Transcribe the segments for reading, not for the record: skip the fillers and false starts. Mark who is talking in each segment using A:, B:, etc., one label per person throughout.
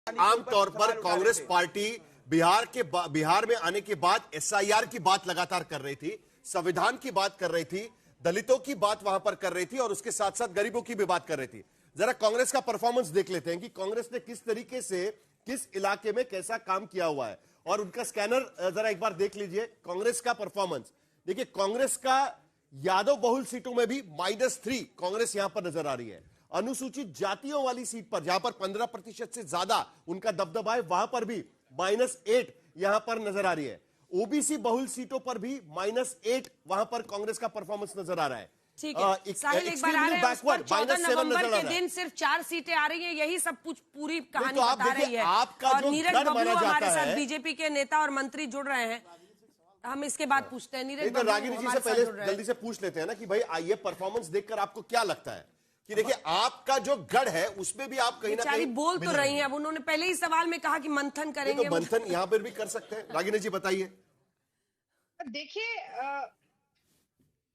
A: आमतौर पर कांग्रेस पार्टी बिहार में आने के बाद एसआईआर की बात लगातार कर रही थी, संविधान की बात कर रही थी, दलितों की बात वहां पर कर रही थी और उसके साथ साथ गरीबों की भी बात कर रही थी। जरा कांग्रेस का परफॉर्मेंस देख लेते हैं कि कांग्रेस ने किस तरीके से किस इलाके में कैसा काम किया हुआ है और उनका स्कैनर जरा एक बार देख लीजिए। कांग्रेस का परफॉर्मेंस देखिए, कांग्रेस का यादव बहुल सीटों में भी -3 कांग्रेस यहां पर नजर आ रही है। अनुसूचित जातियों वाली सीट पर जहां पर 15% से ज्यादा उनका दबदबा है, वहां पर भी -8 यहां पर नजर आ रही है। ओबीसी बहुल सीटों पर भी -8 वहां पर कांग्रेस का परफॉर्मेंस नजर आ रहा है।
B: ठीक है साहिल, एक बार आ रहे हैं उस पर 14 नवंबर के दिन सिर्फ 4 सीटें आ रही है, यही सब कुछ पूरी कहानी बता रही है। और नीरज बबलू हमारे साथ बीजेपी के नेता और मंत्री जुड़ रहे हैं, हम इसके बाद पूछते हैं। नीरज बबलू
A: रागिनी जी से पहले जल्दी से पूछ लेते हैं ना कि भाई ये परफॉर्मेंस देखकर आपको क्या लगता है कि देखिए आपका जो गढ़ है उसमें भी आप कहीं ना कहीं
B: बोल तो रही हैं। अब उन्होंने पहले ही सवाल में कहा कि मंथन करेंगे,
A: तो मंथन यहां पर भी कर सकते हैं। रागिनी जी बताइए।
C: देखिए,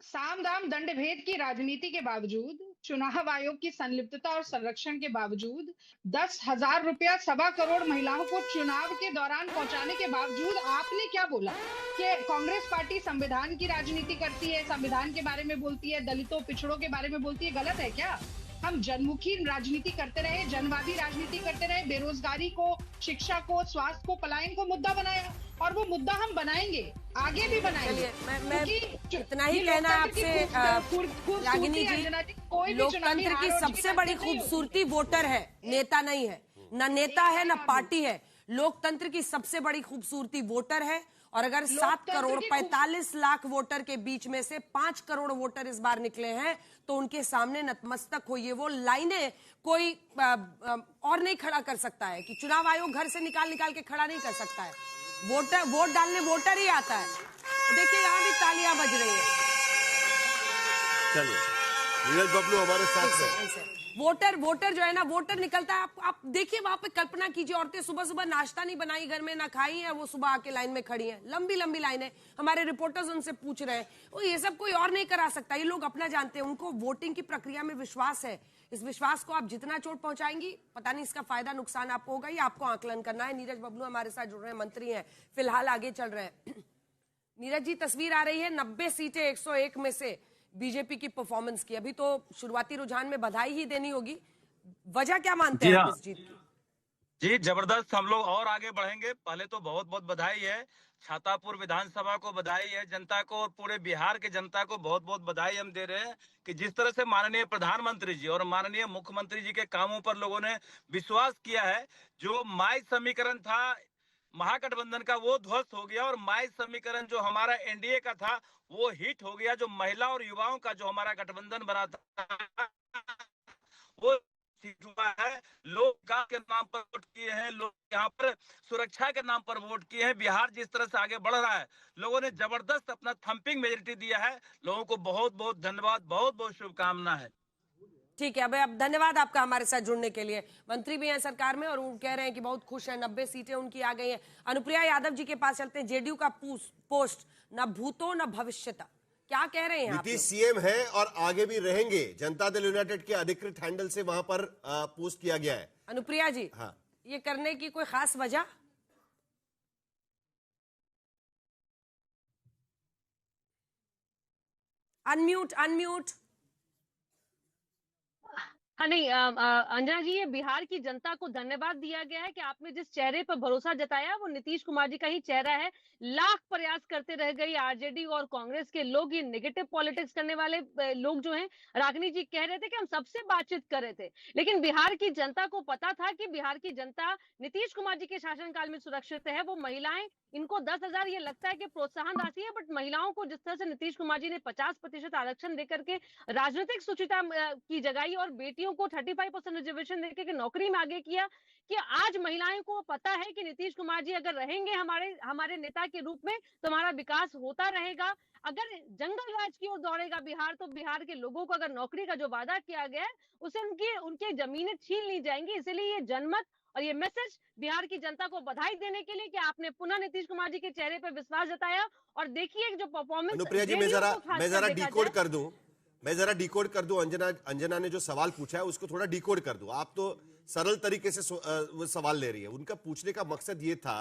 C: साम दाम दंड भेद की राजनीति के बावजूद, चुनाव आयोग की संलिप्तता और संरक्षण के बावजूद, 10,000 रुपया 1.25 करोड़ महिलाओं को चुनाव के दौरान पहुंचाने के बावजूद आपने क्या बोला कि कांग्रेस पार्टी संविधान की राजनीति करती है, संविधान के बारे में बोलती है, दलितों पिछड़ों के बारे में बोलती है। गलत है क्या? हम जनमुखी राजनीति करते रहे, जनवादी राजनीति करते रहे, बेरोजगारी को, शिक्षा को, स्वास्थ्य को, पलायन को मुद्दा बनाया और वो मुद्दा हम बनाएंगे, आगे भी बनाएंगे।
B: मैं इतना ही कहना है आपसे रागिनी जी, लोकतंत्र की सबसे बड़ी खूबसूरती वोटर है, नेता नहीं है। ना नेता है ना पार्टी है, लोकतंत्र की सबसे बड़ी खूबसूरती वोटर है। और अगर 7 करोड़ 45 लाख वोटर के बीच में से 5 करोड़ वोटर इस बार निकले हैं तो उनके सामने नतमस्तक होइए। वो लाइनें कोई और नहीं खड़ा कर सकता है कि चुनाव आयोग घर से निकाल के खड़ा नहीं कर सकता है। वोट डालने वोटर ही आता है। देखिए यहां भी तालियां बज रही है।
A: चलिए नीरज बबलू हमारे साथ हैं।
B: वोटर जो है ना, वोटर निकलता है। आप देखिए वहां पे, कल्पना कीजिए, औरतें सुबह नाश्ता नहीं बनाई घर में, ना खाई है, वो सुबह आके लाइन में खड़ी हैं, लंबी लाइन है। हमारे रिपोर्टर्स उनसे पूछ रहे हैं, वो ये सब कोई और नहीं करा सकता। ये लोग अपना जानते हैं, उनको वोटिंग की प्रक्रिया में विश्वास है। इस विश्वास को आप जितना चोट पहुंचाएंगी, पता नहीं इसका फायदा नुकसान आपको होगा, ये आपको आकलन करना है। नीरज बबलू हमारे साथ जुड़ रहे हैं, मंत्री हैं, फिलहाल आगे चल रहे हैं। नीरज जी, तस्वीर आ रही है 90 सीटें 101 में से बीजेपी की परफॉर्मेंस की। अभी तो शुरुआती रुझान में बधाई ही देनी होगी, वजह क्या मानते हैं इस जीत की?
D: जी जबरदस्त, हम लोग और आगे बढ़ेंगे। पहले तो बहुत बहुत बधाई है, छातापुर विधानसभा को बधाई है, जनता को और पूरे बिहार के जनता को बहुत बहुत बधाई हम दे रहे हैं कि जिस तरह से माननीय प्रधानमंत्री जी और माननीय मुख्यमंत्री जी के कामों पर लोगों ने विश्वास किया है। जो माई समीकरण था महागठबंधन का, वो ध्वस्त हो गया और माई समीकरण जो हमारा एनडीए का था वो हिट हो गया। जो महिला और युवाओं का जो हमारा गठबंधन बना था वो हुआ है। लोग विकास के नाम पर वोट किए हैं, लोग यहाँ पर सुरक्षा के नाम पर वोट किए हैं। बिहार जिस तरह से आगे बढ़ रहा है, लोगों ने जबरदस्त अपना थंपिंग मेजोरिटी दिया है। लोगों को बहुत बहुत धन्यवाद, बहुत बहुत शुभकामना है।
B: ठीक है, अब धन्यवाद आपका हमारे साथ जुड़ने के लिए। मंत्री भी हैं सरकार में और वो कह रहे हैं कि बहुत खुश हैं, 90 सीटें उनकी आ गई हैं। अनुप्रिया यादव जी के पास चलते हैं। जेडीयू का पोस्ट न भूतो न भविष्यता, क्या कह रहे हैं?
A: नीतीश सीएम है और आगे भी रहेंगे। जनता दल यूनाइटेड के अधिकृत हैंडल से वहां पर पोस्ट किया गया है।
B: अनुप्रिया जी, हाँ, ये करने की कोई खास वजह? अनम्यूट।
E: हाँ नहीं, अंजना जी, ये बिहार की जनता को धन्यवाद दिया गया है कि आपने जिस चेहरे पर भरोसा जताया वो नीतीश कुमार जी का ही चेहरा है। लाख प्रयास करते रह गई आरजेडी और कांग्रेस के लोग, ये नेगेटिव पॉलिटिक्स करने वाले लोग जो हैं। रागिनी जी कह रहे थे कि हम सबसे बातचीत कर रहे थे, लेकिन बिहार की जनता को पता था कि बिहार की जनता नीतीश कुमार जी के शासनकाल में सुरक्षित है। वो महिलाएं, इनको 10,000 ये लगता है कि प्रोत्साहन राशि है, बट महिलाओं को जिस तरह से नीतीश कुमार जी ने 50% आरक्षण देकर के राजनीतिक सुचिता की जगाई और बेटियों को 35% रिजर्वेशन देकर के नौकरी में आगे किया, कि आज महिलाओं को पता है कि नीतीश कुमार जी अगर रहेंगे हमारे नेता के रूप में तो हमारा विकास होता रहेगा। अगर जंगल राज की ओर दौड़ेगा बिहार, तो बिहार के लोगों को अगर नौकरी का जो वादा किया गया है उसे उनके जमीनें छीन ली जाएंगी। इसलिए ये जनमत और ये मैसेज बिहार की जनता को बधाई देने के लिए कि आपने पुनः नीतीश कुमार जी के चेहरे पर विश्वास जताया। और देखिए जो परफॉर्मेंस,
A: अनुप्रिया जी, मैं जरा डिकोड कर दूं। अंजना ने जो सवाल पूछा है उसको थोड़ा डिकोड कर दूं। आप तो सरल तरीके से वो सवाल ले रही है। उनका पूछने का मकसद ये था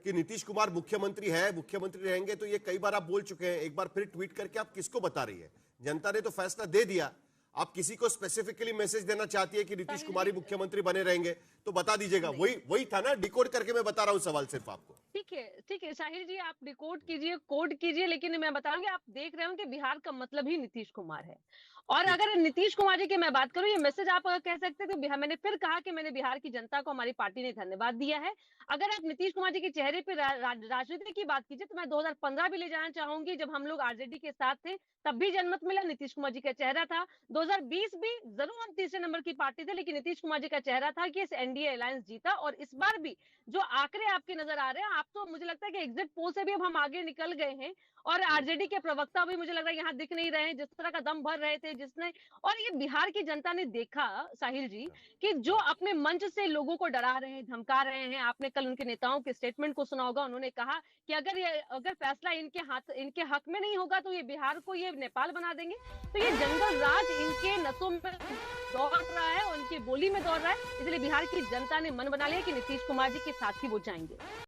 A: कि नीतीश कुमार मुख्यमंत्री है, मुख्यमंत्री रहेंगे, तो ये कई बार आप बोल चुके हैं, एक बार फिर ट्वीट करके आप किसको बता रही है? जनता ने तो फैसला दे दिया, आप किसी को स्पेसिफिकली मैसेज देना चाहती है कि नीतीश कुमार ही मुख्यमंत्री बने रहेंगे तो बता दीजिएगा। वही था ना, डिकोड करके मैं बता रहा हूं सवाल सिर्फ आपको।
E: ठीक है साहिल जी, आप डिकोड कीजिए, कोड कीजिए, लेकिन मैं बताऊंगी, आप देख रहे हो कि बिहार का मतलब ही नीतीश कुमार है। और अगर नीतीश कुमार जी की मैं बात करूं, ये मैसेज आप अगर कह सकते हैं तो मैंने फिर कहा कि मैंने बिहार की जनता को हमारी पार्टी ने धन्यवाद दिया है। अगर आप नीतीश कुमार जी के चेहरे पे राजनीति की बात कीजिए तो मैं 2015 भी ले जाना चाहूंगी, जब हम लोग आरजेडी के साथ थे, तब भी जनमत मिला, नीतीश कुमार जी का चेहरा था। 2020 भी जरूर हम तीसरे नंबर की पार्टी थे, लेकिन नीतीश कुमार जी का चेहरा था कि इस एनडीए अलायंस जीता। और इस बार भी जो आंकड़े आपके नजर आ रहे हैं, आप तो मुझे लगता है कि एग्जिट पोल से भी अब हम आगे निकल गए हैं, और आरजेडी के प्रवक्ता भी मुझे लग रहा है यहाँ दिख नहीं रहे हैं, जिस तरह का दम भर रहे थे जिसने। और ये बिहार की जनता ने देखा साहिल जी कि जो अपने मंच से लोगों को डरा रहे हैं, धमका रहे हैं। आपने कल उनके नेताओं के स्टेटमेंट को सुना होगा, उन्होंने कहा कि अगर फैसला इनके हक में नहीं होगा तो ये बिहार को ये नेपाल बना देंगे। तो ये जंगल राज इनके नसों में दौड़ रहा है, उनकी बोली में दौड़ रहा है। इसलिए बिहार की जनता ने मन बना लिया कि नीतीश कुमार जी के साथ ही वो जाएंगे।